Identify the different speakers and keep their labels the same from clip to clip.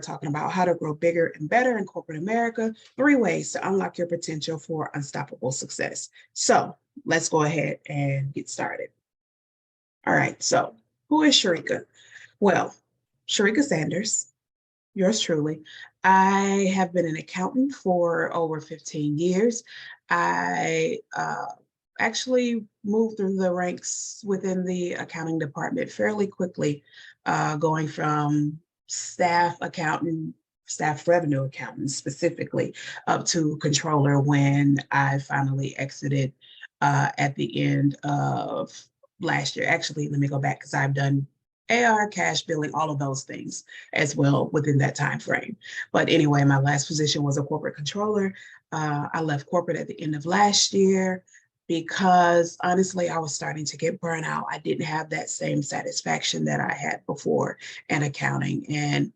Speaker 1: talking about how to grow bigger and better in corporate America, 3 ways to unlock your potential for unstoppable success. So let's go ahead and get started. All right, so who is Sharika? Well, Sharika Sanders, yours truly. I have been an accountant for over 15 years. I actually moved through the ranks within the accounting department fairly quickly, going from staff accountant, staff revenue accountant specifically, up to controller when I finally exited at the end of last year. Actually, let me go back because I've done AR, cash billing, all of those things as well within that time frame. But anyway, my last position was a corporate controller. I left corporate at the end of last year because honestly, I was starting to get burnt out. I didn't have that same satisfaction that I had before in accounting. And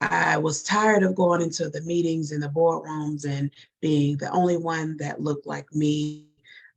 Speaker 1: I was tired of going into the meetings and the boardrooms and being the only one that looked like me,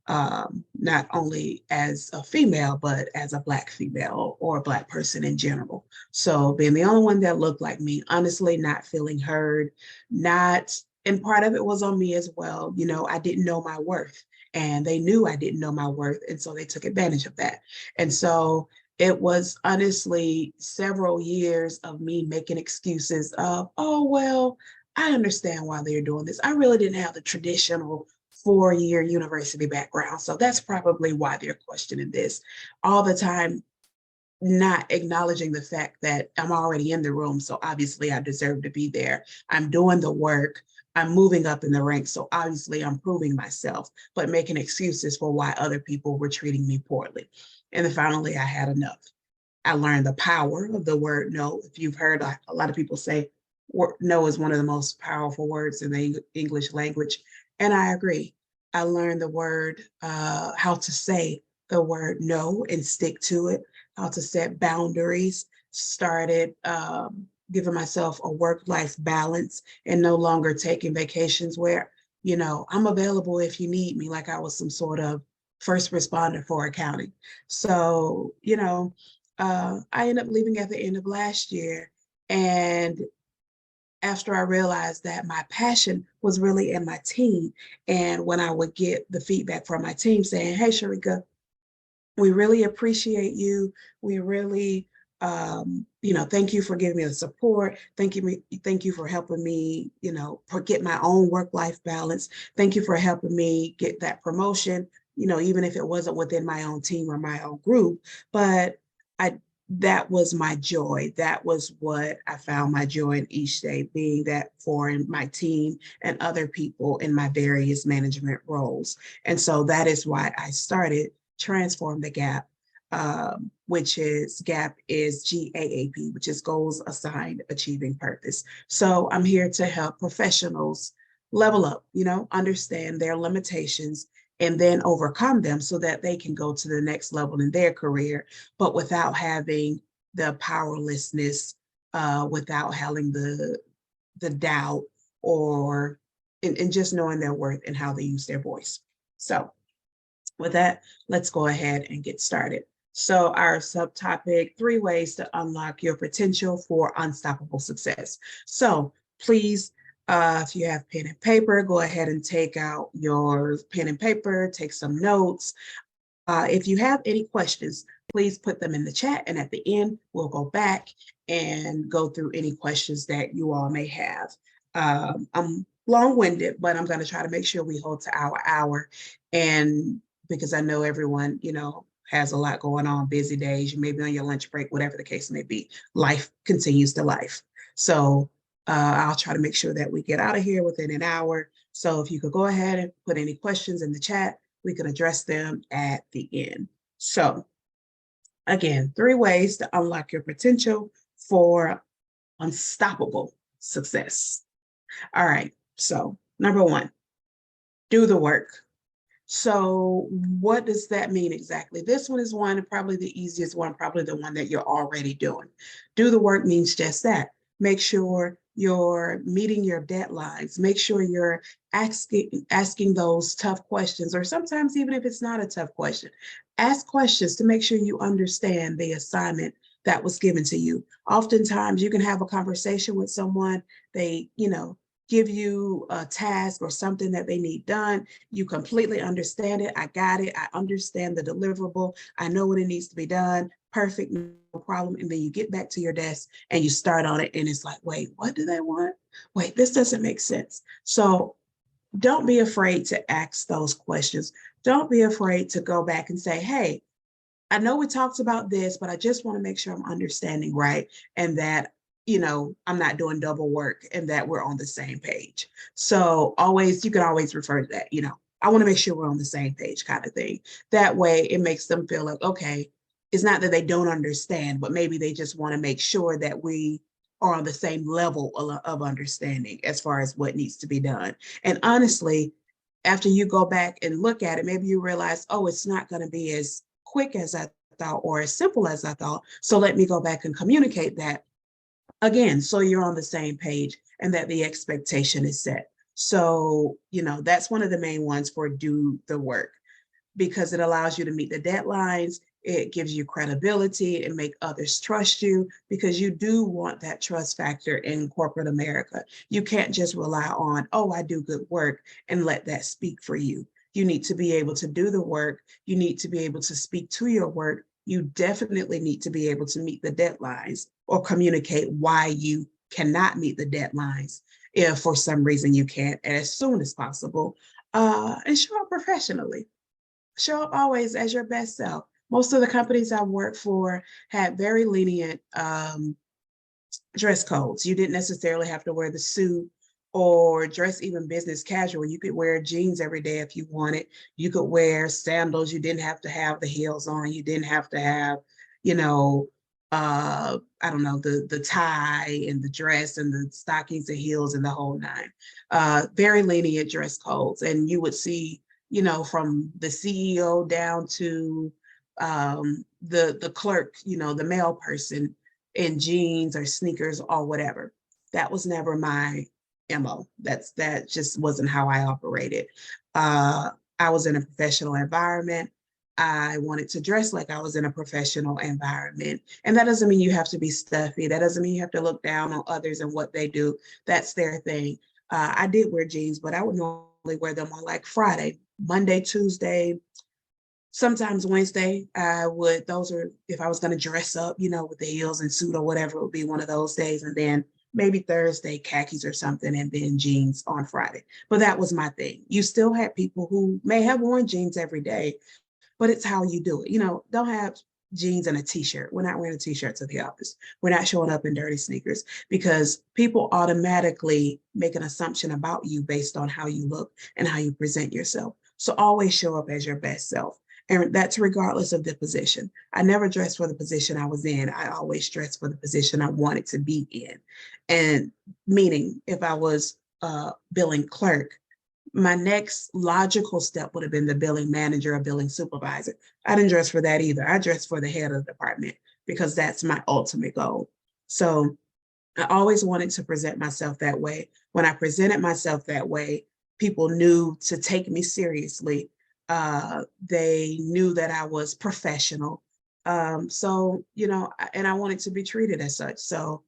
Speaker 1: not only as a female, but as a Black female or a Black person in general. So being the only one that looked like me, honestly, not feeling heard, and part of it was on me as well. You know, I didn't know my worth and they knew I didn't know my worth. And so they took advantage of that. And so it was honestly several years of me making excuses of, oh, well, I understand why they're doing this. I really didn't have the traditional 4-year university background. So that's probably why they're questioning this all the time, not acknowledging the fact that I'm already in the room. So obviously I deserve to be there. I'm doing the work. I'm moving up in the ranks. So obviously I'm proving myself, but making excuses for why other people were treating me poorly. And then finally I had enough. I learned the power of the word no. If you've heard a lot of people say no is one of the most powerful words in the English language. And I agree. I learned the word, how to say the word no and stick to it, how to set boundaries, started giving myself a work-life balance and no longer taking vacations where, you know, I'm available if you need me, like I was some sort of first responder for accounting. So, you know, I ended up leaving at the end of last year. And after I realized that my passion was really in my team. And when I would get the feedback from my team saying, hey, Sharika, we really appreciate you. We really, thank you for giving me the support. Thank you for helping me, get my own work-life balance. Thank you for helping me get that promotion, even if it wasn't within my own team or my own group. But that was my joy. That was what I found my joy in each day, being that for my team and other people in my various management roles. And so that is why I started Transform the Gaap, which is GAP is GAAP, which is Goals Assigned Achieving Purpose. So I'm here to help professionals level up, understand their limitations and then overcome them so that they can go to the next level in their career, but without having the powerlessness, without having the doubt or and just knowing their worth and how they use their voice. So with that, let's go ahead and get started. So our subtopic, 3 ways to unlock your potential for unstoppable success. So please, if you have pen and paper, go ahead and take out your pen and paper, take some notes. If you have any questions, please put them in the chat. And at the end, we'll go back and go through any questions that you all may have. I'm long-winded, but I'm going to try to make sure we hold to our hour. And because I know everyone, has a lot going on, busy days, you may be on your lunch break, whatever the case may be. Life continues to life. So I'll try to make sure that we get out of here within an hour. So if you could go ahead and put any questions in the chat, we can address them at the end. So again, 3 ways to unlock your potential for unstoppable success. All right, so number 1, do the work. So what does that mean exactly? This one is probably the easiest one, probably the one that you're already doing. Do the work means just that. Make sure you're meeting your deadlines. Make sure you're asking those tough questions, or sometimes even if it's not a tough question, ask questions to make sure you understand the assignment that was given to you. Oftentimes you can have a conversation with someone, they, give you a task or something that they need done. You completely understand it. I got it. I understand the deliverable. I know what it needs to be done. Perfect, no problem. And then you get back to your desk and you start on it. And it's like, wait, what do they want? Wait, this doesn't make sense. So don't be afraid to ask those questions. Don't be afraid to go back and say, hey, I know we talked about this, but I just want to make sure I'm understanding right and that, I'm not doing double work and that we're on the same page. So you can always refer to that, I want to make sure we're on the same page kind of thing. That way it makes them feel like, okay, it's not that they don't understand, but maybe they just want to make sure that we are on the same level of understanding as far as what needs to be done. And honestly, after you go back and look at it, maybe you realize, oh, it's not going to be as quick as I thought or as simple as I thought. So let me go back and communicate that again, so you're on the same page and that the expectation is set. So, that's one of the main ones for do the work, because it allows you to meet the deadlines. It gives you credibility and make others trust you, because you do want that trust factor in corporate America. You can't just rely on, oh, I do good work and let that speak for you. You need to be able to do the work. You need to be able to speak to your work. You definitely need to be able to meet the deadlines or communicate why you cannot meet the deadlines if for some reason you can't, as soon as possible, and show up professionally. Show up always as your best self. Most of the companies I worked for had very lenient dress codes. You didn't necessarily have to wear the suit or dress even business casual. You could wear jeans every day if you wanted. You could wear sandals. You didn't have to have the heels on. You didn't have to have, I don't know, the tie and the dress and the stockings and heels and the whole nine. Very lenient dress codes. And you would see, from the CEO down to the clerk, the mail person in jeans or sneakers or whatever. That was never my MO. That just wasn't how I operated. I was in a professional environment. I wanted to dress like I was in a professional environment. And that doesn't mean you have to be stuffy. That doesn't mean you have to look down on others and what they do. That's their thing. I did wear jeans, but I would normally wear them on like Friday, Monday, Tuesday, sometimes Wednesday. If I was going to dress up, with the heels and suit or whatever, it would be one of those days. And then maybe Thursday, khakis or something, and then jeans on Friday. But that was my thing. You still had people who may have worn jeans every day, but it's how you do it. Don't have jeans and a t-shirt. We're not wearing a t-shirt to the office. We're not showing up in dirty sneakers, because people automatically make an assumption about you based on how you look and how you present yourself. So always show up as your best self. And that's regardless of the position. I never dressed for the position I was in. I always dressed for the position I wanted to be in. And meaning if I was a billing clerk, my next logical step would have been the billing manager or billing supervisor. I didn't dress for that either. I dressed for the head of the department, because that's my ultimate goal. So I always wanted to present myself that way. When I presented myself that way, people knew to take me seriously. They knew that I was professional. And I wanted to be treated as such. So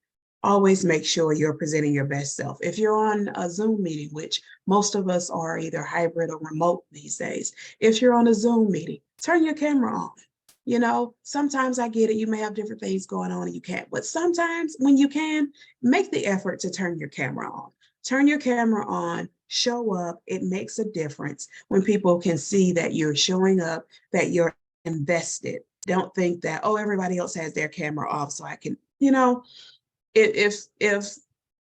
Speaker 1: always make sure you're presenting your best self. If you're on a Zoom meeting, which most of us are either hybrid or remote these days, if you're on a Zoom meeting, turn your camera on. Sometimes I get it. You may have different things going on and you can't, but sometimes when you can, make the effort to turn your camera on. Turn your camera on, show up. It makes a difference when people can see that you're showing up, that you're invested. Don't think that, oh, everybody else has their camera off, so I can, if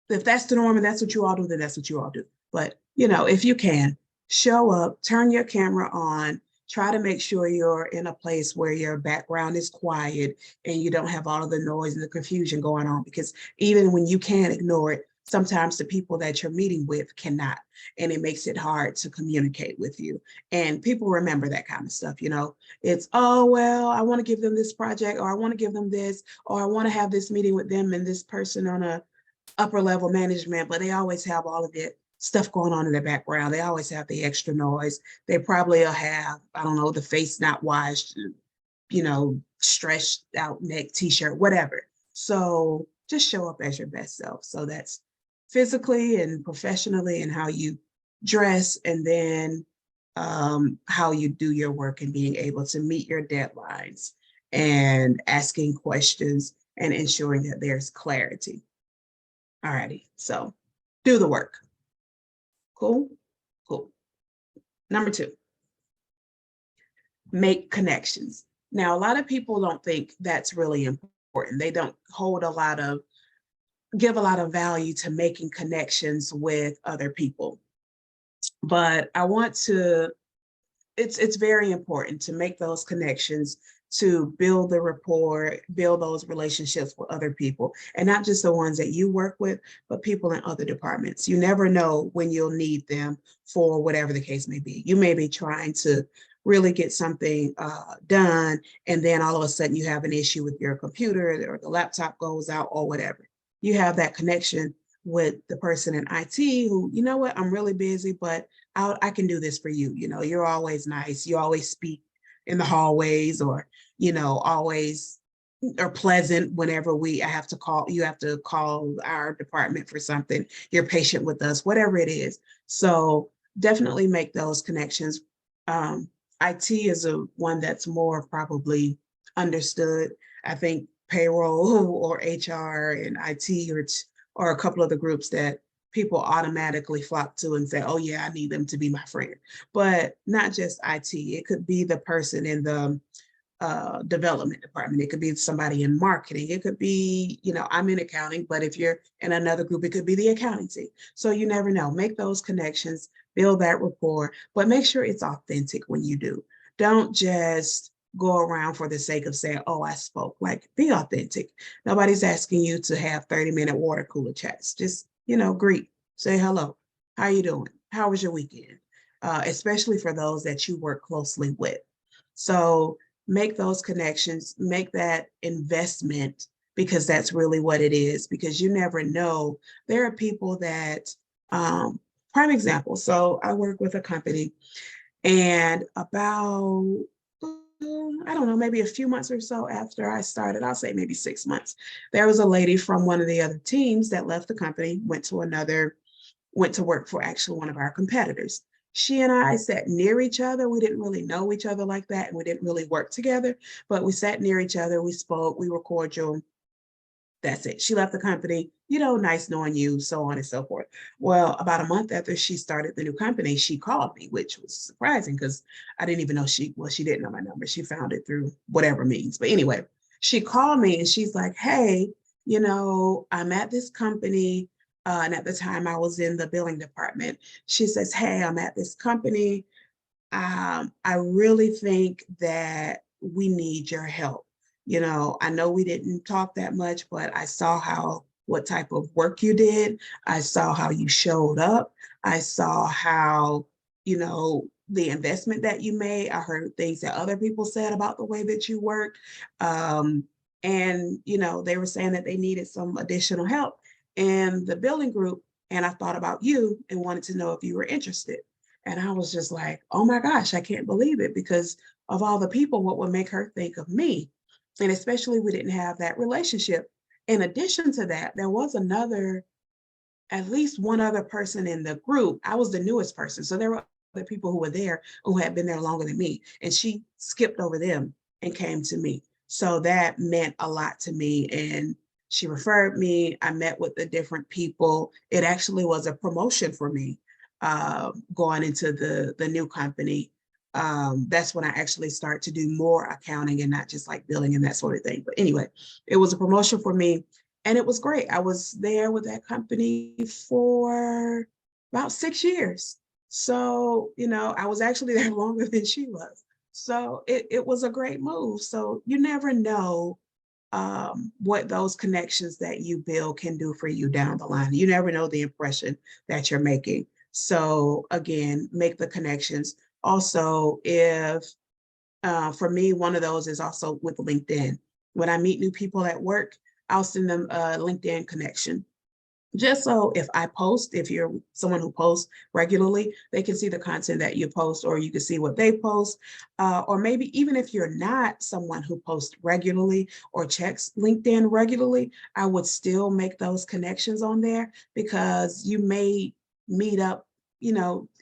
Speaker 1: that's the norm and that's what you all do, then that's what you all do. But, if you can, show up, turn your camera on, try to make sure you're in a place where your background is quiet and you don't have all of the noise and the confusion going on, because even when you can ignore it, sometimes the people that you're meeting with cannot, and it makes it hard to communicate with you. And people remember that kind of stuff. It's, oh, well, I want to give them this project, or I want to give them this, or I want to have this meeting with them and this person on a upper level management, but they always have all of it stuff going on in the background. They always have the extra noise. They probably will have, I don't know, the face not washed, stretched out neck t-shirt, whatever. So just show up as your best self. So that's physically and professionally, and how you dress, and then how you do your work, and being able to meet your deadlines, and asking questions, and ensuring that there's clarity. All righty, so do the work. Cool, cool. Number 2, make connections. Now, a lot of people don't think that's really important. They don't give a lot of value to making connections with other people. But it's very important to make those connections, to build the rapport, build those relationships with other people, and not just the ones that you work with, but people in other departments. You never know when you'll need them for whatever the case may be. You may be trying to really get something done, and then all of a sudden you have an issue with your computer, or the laptop goes out, or whatever. You have that connection with the person in IT who, you know what, I'm really busy, but I can do this for you. You're always nice. You always speak in the hallways, or, always are pleasant whenever I have to call, you have to call our department for something. You're patient with us, whatever it is. So definitely make those connections. IT is one that's more probably understood. I think payroll or HR and IT or a couple of the groups that people automatically flock to and say, oh yeah, I need them to be my friend. But not just IT. It could be the person in the development department. It could be somebody in marketing. It could be, I'm in accounting, but if you're in another group, it could be the accounting team. So you never know. Make those connections, build that rapport, but make sure it's authentic when you do. Don't just go around for the sake of saying, oh, I spoke. Like, be authentic. Nobody's asking you to have 30-minute water cooler chats. Just, greet, say hello. How you doing? How was your weekend? Especially for those that you work closely with. So make those connections, make that investment, because that's really what it is, because you never know. There are people that, prime example. So I work with a company, and about, I don't know, maybe a few months or so after I started, I'll say maybe 6 months, there was a lady from one of the other teams that left the company, went to work for actually one of our competitors. She and I sat near each other. We didn't really know each other like that, and we didn't really work together, but we sat near each other. We spoke, we were cordial. That's it. She left the company, nice knowing you, so on and so forth. Well, about a month after she started the new company, she called me, which was surprising because I didn't even know she didn't know my number. She found it through whatever means. But anyway, she called me and she's like, hey, I'm at this company. And at the time I was in the billing department. She says, hey, I'm at this company. I really think that we need your help. I know we didn't talk that much, but I saw what type of work you did. I saw how you showed up. I saw how, the investment that you made. I heard things that other people said about the way that you worked. And, they were saying that they needed some additional help in the billing group. And I thought about you and wanted to know if you were interested. And I was just like, oh my gosh, I can't believe it, because of all the people, what would make her think of me? And especially we didn't have that relationship. In addition to that, there was at least one other person in the group. I was the newest person. So there were other people who were there who had been there longer than me. And she skipped over them and came to me. So that meant a lot to me. And she referred me. I met with the different people. It actually was a promotion for me going into the new company. That's when I actually start to do more accounting and not just like billing and that sort of thing. But anyway, it was a promotion for me and it was great. I was there with that company for about 6 years. So, I was actually there longer than she was. So it was a great move. So you never know what those connections that you build can do for you down the line. You never know the impression that you're making. So again, make the connections. Also, if for me, one of those is also with LinkedIn. When I meet new people at work, I'll send them a LinkedIn connection. just so if I post, if you're someone who posts regularly, they can see the content that you post, or you can see what they post. Or maybe even if you're not someone who posts regularly or checks LinkedIn regularly, I would still make those connections on there, because you may meet up,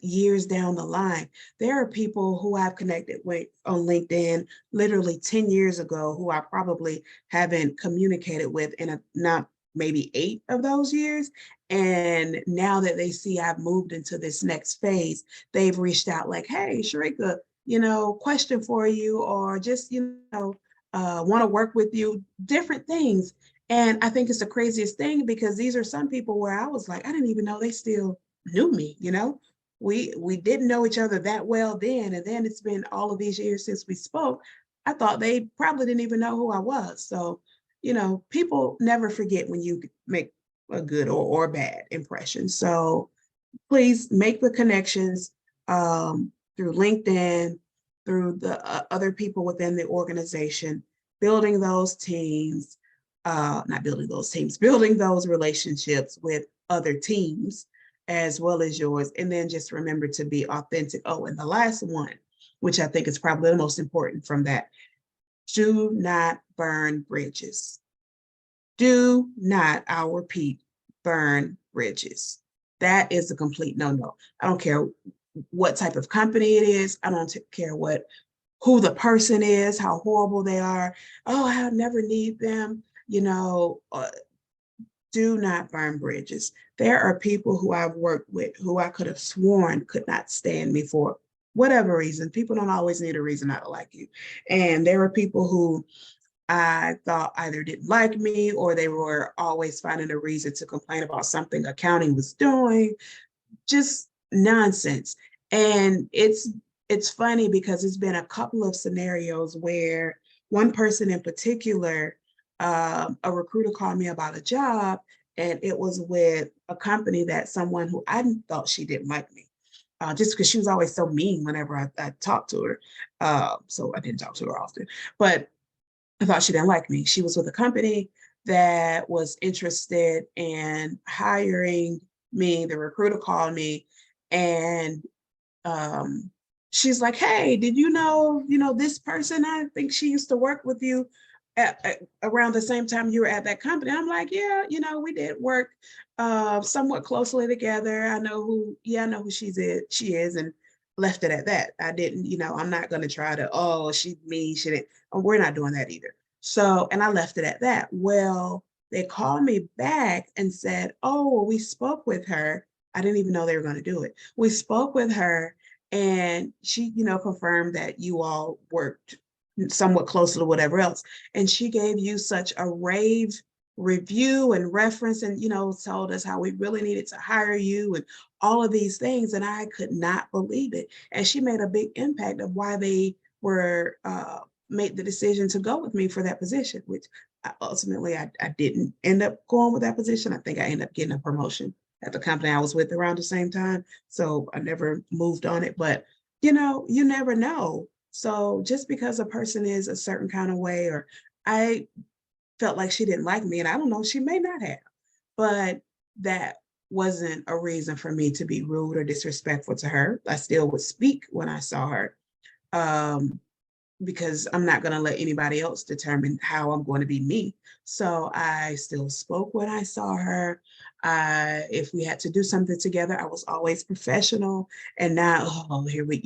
Speaker 1: years down the line. There are people who I've connected with on LinkedIn literally 10 years ago who I probably haven't communicated with in not maybe 8 of those years. And now that they see I've moved into this next phase, they've reached out like, hey, Sharika, question for you, or just, want to work with you, different things. And I think it's the craziest thing, because these are some people where I was like, I didn't even know they still knew me. We didn't know each other that well then. And then it's been all of these years since we spoke. I thought they probably didn't even know who I was. So people never forget when you make a good or bad impression. So please make the connections through LinkedIn, through the other people within the organization, building those teams, not building those teams, building those relationships with other teams as well as yours. And then just remember to be authentic. Oh, and the last one, which I think is probably the most important from that, do not burn bridges. Do not, I'll repeat, burn bridges. That is a complete no-no. I don't care what type of company it is. I don't care who the person is, how horrible they are. Oh, I'll never need them. Do not burn bridges. There are people who I've worked with who I could have sworn could not stand me for whatever reason. People don't always need a reason not to like you. And there are people who I thought either didn't like me, or they were always finding a reason to complain about something accounting was doing. Just nonsense. And it's funny because it's been a couple of scenarios where one person in particular, a recruiter called me about a job, and it was with a company that someone who I thought she didn't like me. Just because she was always so mean whenever I talked to her. So I didn't talk to her often, but I thought she didn't like me. She was with a company that was interested in hiring me. The recruiter called me, and she's like, "Hey, did you know, this person? I think she used to work with you around the same time you were at that company." I'm like, "Yeah, we did work somewhat closely together. I know who she is," and left it at that. I didn't, I'm not going to try to, oh, she's me, she didn't. We're not doing that either. So, and I left it at that. Well, they called me back and said, "Oh, well, we spoke with her." I didn't even know they were going to do it. We spoke with her, and she, confirmed that you all worked somewhat closer to whatever else. And she gave you such a rave review and reference, and, told us how we really needed to hire you and all of these things. And I could not believe it. And she made a big impact of why they were, made the decision to go with me for that position, which ultimately I didn't end up going with that position. I think I ended up getting a promotion at the company I was with around the same time. So I never moved on it, but you never know. So just because a person is a certain kind of way, or I felt like she didn't like me, and I don't know, she may not have, but that wasn't a reason for me to be rude or disrespectful to her. I still would speak when I saw her. Because I'm not going to let anybody else determine how I'm going to be me. So I still spoke when I saw her. If we had to do something together, I was always professional, and not, oh, here we,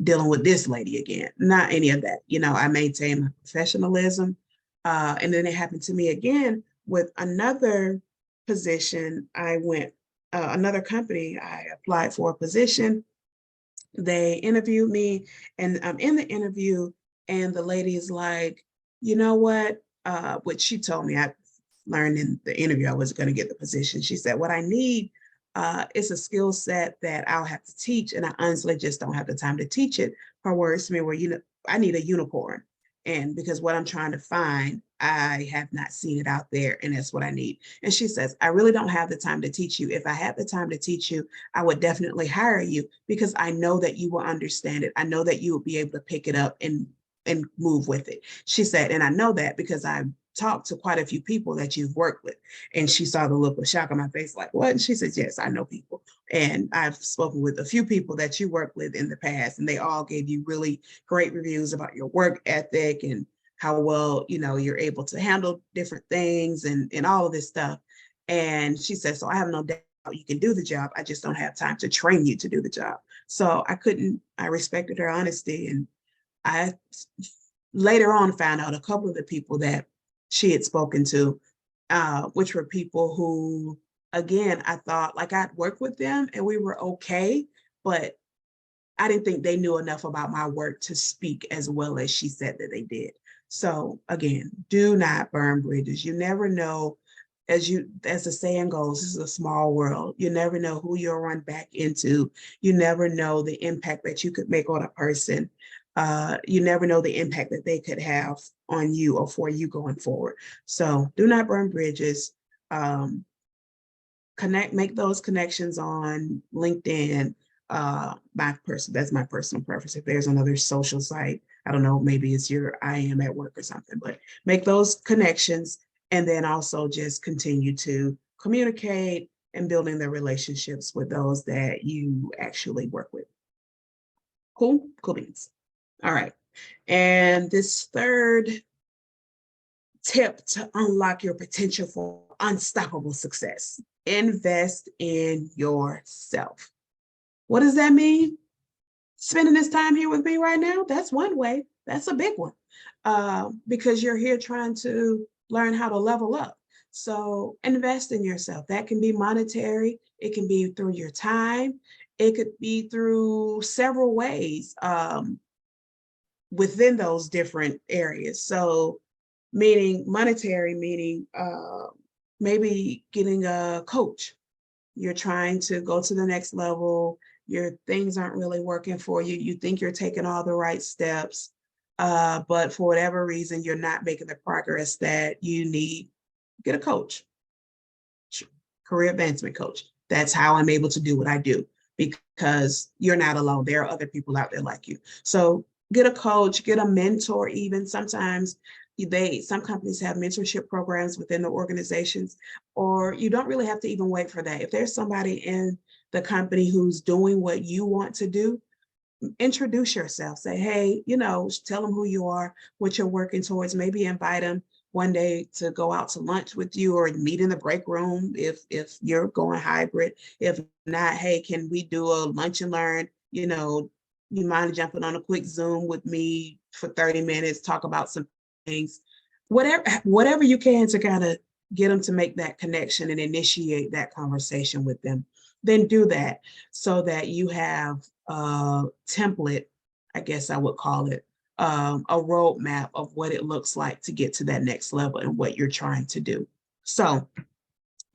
Speaker 1: dealing with this lady again. Not any of that. I maintain my professionalism. And then it happened to me again with another position. I went, another company, I applied for a position. They interviewed me, and I'm in the interview, and the lady is like, "You know what?" Which she told me, I learned in the interview I was going to get the position. She said, "What I need is a skill set that I'll have to teach, and I honestly just don't have the time to teach it." Her words to me were, "I need a unicorn." And because what I'm trying to find, I have not seen it out there, and that's what I need. And she says, "I really don't have the time to teach you. If I had the time to teach you, I would definitely hire you, because I know that you will understand it. I know that you will be able to pick it up and move with it." She said, "And I know that because I've talked to quite a few people that you've worked with. And she saw the look of shock on my face, like, what? And she said, yes, I know people. And I've spoken with a few people that you worked with in the past, and they all gave you really great reviews about your work ethic and how well, you're able to handle different things and all of this stuff. And she said, so I have no doubt you can do the job. I just don't have time to train you to do the job. So I respected her honesty. And I later on found out a couple of the people that she had spoken to, which were people who, again, I thought like I'd worked with them and we were okay, but I didn't think they knew enough about my work to speak as well as she said that they did. So again, do not burn bridges. You never know, as the saying goes, this is a small world. You never know who you'll run back into. You never know the impact that you could make on a person. You never know the impact that they could have on you or for you going forward. So do not burn bridges. Make those connections on LinkedIn. That's my personal preference. If there's another social site, I don't know, maybe it's your I am at work or something, but make those connections and then also just continue to communicate and building the relationships with those that you actually work with. Cool beans. All right. And this third tip to unlock your potential for unstoppable success: invest in yourself. What does that mean? Spending this time here with me right now, that's one way. That's a big one, because you're here trying to learn how to level up. So invest in yourself. That can be monetary. It can be through your time. It could be through several ways within those different areas. So meaning monetary, meaning maybe getting a coach. You're trying to go to the next level. Your things aren't really working for you. You think you're taking all the right steps, but for whatever reason, you're not making the progress that you need. Get a coach, career advancement coach. That's how I'm able to do what I do, because you're not alone. There are other people out there like you. So get a coach, get a mentor even. Sometimes some companies have mentorship programs within the organizations, or you don't really have to even wait for that. If there's somebody in the company who's doing what you want to do, introduce yourself. Say, hey, tell them who you are, what you're working towards. Maybe invite them one day to go out to lunch with you or meet in the break room if you're going hybrid. If not, hey, can we do a lunch and learn? You mind jumping on a quick Zoom with me for 30 minutes, talk about some things, whatever you can to kind of get them to make that connection and initiate that conversation with them. Then do that so that you have a template, I guess I would call it, a roadmap of what it looks like to get to that next level and what you're trying to do. So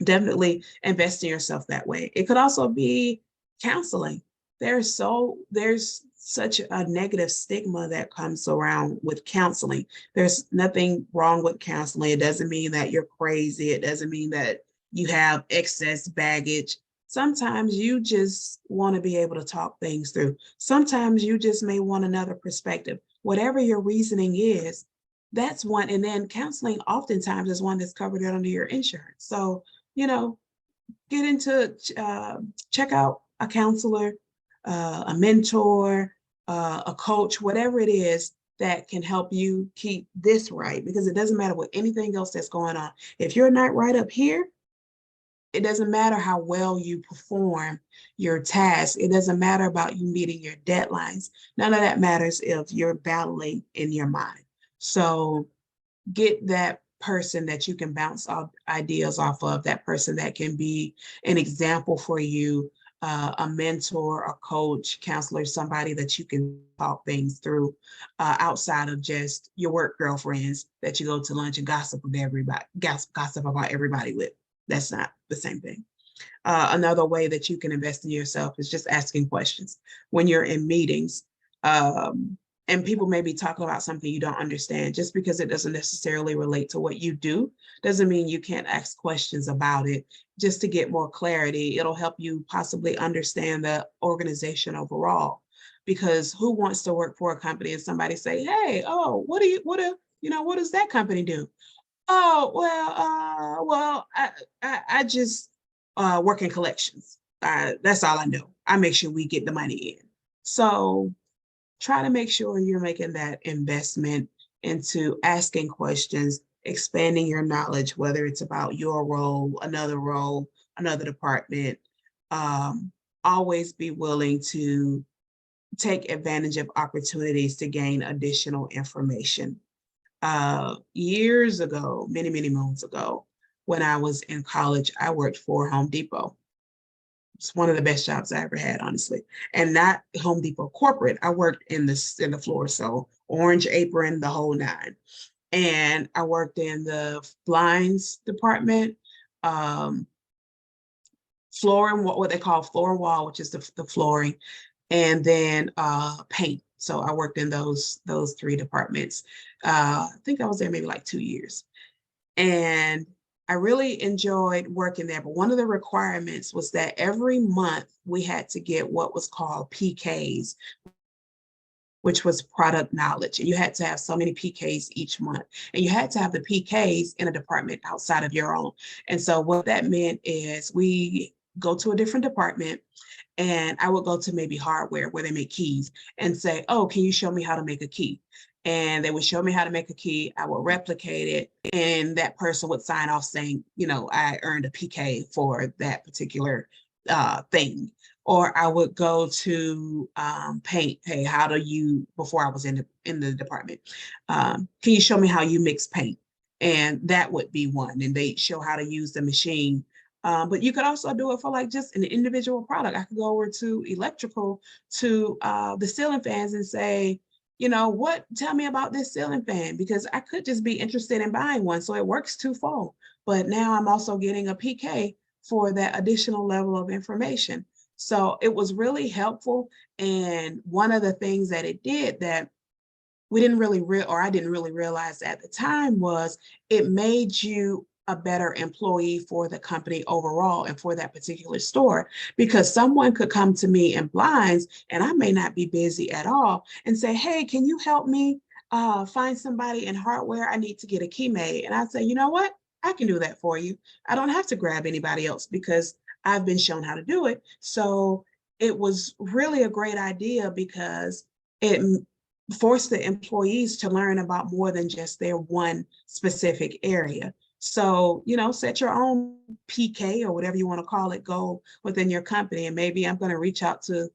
Speaker 1: definitely invest in yourself that way. It could also be counseling. There's such a negative stigma that comes around with counseling. There's nothing wrong with counseling. It doesn't mean that you're crazy. It doesn't mean that you have excess baggage. Sometimes you just want to be able to talk things through. Sometimes you just may want another perspective. Whatever your reasoning is, that's one. And then counseling oftentimes is one that's covered under your insurance. So, check out a counselor, a mentor, a coach, whatever it is that can help you keep this right, because it doesn't matter what anything else that's going on. If you're not right up here, it doesn't matter how well you perform your task. It doesn't matter about you meeting your deadlines. None of that matters if you're battling in your mind. So get that person that you can bounce off ideas off of, that person that can be an example for you, a mentor, a coach, counselor, somebody that you can talk things through outside of just your work girlfriends that you go to lunch and gossip about everybody with. That's not the same thing. Another way that you can invest in yourself is just asking questions. When you're in meetings, and people may be talking about something you don't understand, just because it doesn't necessarily relate to what you do, doesn't mean you can't ask questions about it just to get more clarity. It'll help you possibly understand the organization overall, because who wants to work for a company and somebody say, hey, oh, what does that company do? Oh, well, I just work in collections. That's all I know. I make sure we get the money in. So try to make sure you're making that investment into asking questions, expanding your knowledge, whether it's about your role, another department. Um, Always be willing to take advantage of opportunities to gain additional information. Years ago, many moons ago, when I was in college, I worked for Home Depot. It's one of the best jobs I ever had, honestly. And not Home Depot corporate. I worked in the floor, so orange apron, the whole nine. And I worked in the blinds department, um, flooring, what they call floor and wall, which is the flooring, and then paint. So I worked in those three departments. I think I was there maybe like 2 years. And I really enjoyed working there. But one of the requirements was that every month we had to get what was called PKs, which was product knowledge. And you had to have so many PKs each month. And you had to have the PKs in a department outside of your own. And so what that meant is we go to a different department, and I would go to maybe hardware where they make keys and say, oh, can you show me how to make a key? And they would show me how to make a key. I would replicate it. And that person would sign off saying, I earned a PK for that particular thing. Or I would go to paint. Hey, how do you, before I was in the department, can you show me how you mix paint? And that would be one. And they show how to use the machine. But you could also do it for like just an individual product. I could go over to electrical, to the ceiling fans, and say, tell me about this ceiling fan, because I could just be interested in buying one. So it works twofold. But now I'm also getting a PK for that additional level of information. So it was really helpful. And one of the things that it did that we didn't really or I didn't really realize at the time was it made you a better employee for the company overall and for that particular store, because someone could come to me in blinds and I may not be busy at all and say, hey, can you help me find somebody in hardware? I need to get a key made. And I'd say, you know what? I can do that for you. I don't have to grab anybody else because I've been shown how to do it. So it was really a great idea because it force the employees to learn about more than just their one specific area. So, set your own PK or whatever you want to call it goal within your company. And maybe I'm going to reach out to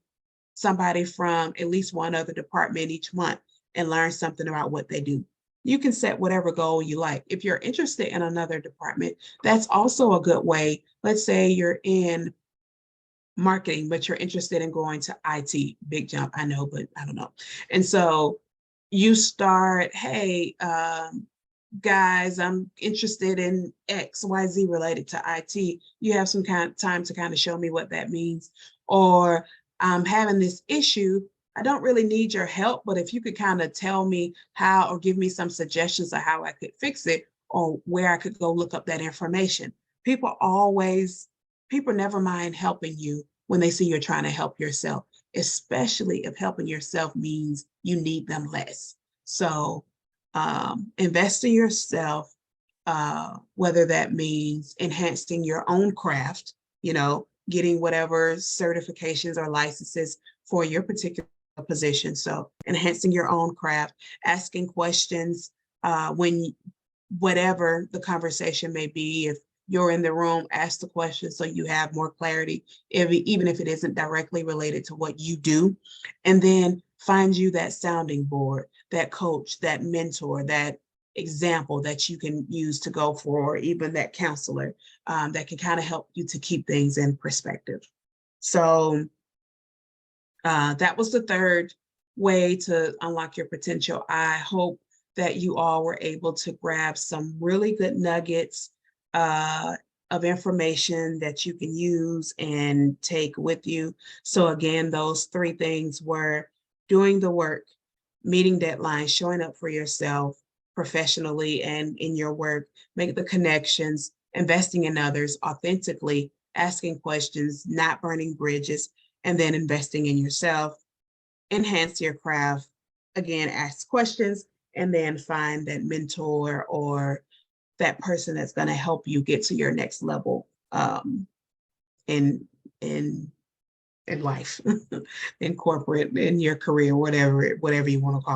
Speaker 1: somebody from at least one other department each month and learn something about what they do. You can set whatever goal you like. If you're interested in another department, that's also a good way. Let's say you're in marketing, but you're interested in going to IT. Big jump, I know, but I don't know. And so you start, hey, guys, I'm interested in XYZ related to IT. You have some kind of time to kind of show me what that means. Or I'm having this issue. I don't really need your help, but if you could kind of tell me how or give me some suggestions of how I could fix it or where I could go look up that information. People never mind helping you when they see you're trying to help yourself, especially if helping yourself means you need them less. So invest in yourself, whether that means enhancing your own craft, getting whatever certifications or licenses for your particular position. So enhancing your own craft, asking questions when whatever the conversation may be. If you're in the room, ask the question so you have more clarity, even if it isn't directly related to what you do. And then find you that sounding board, that coach, that mentor, that example that you can use to go for, or even that counselor that can kind of help you to keep things in perspective. So that was the third way to unlock your potential. I hope that you all were able to grab some really good nuggets of information that you can use and take with you. So again, those three things were doing the work, meeting deadlines, showing up for yourself professionally and in your work, make the connections, investing in others authentically, asking questions, not burning bridges, and then investing in yourself, enhance your craft, again, ask questions, and then find that mentor or that person that's going to help you get to your next level in in in life, in corporate, in your career, whatever you want to call it.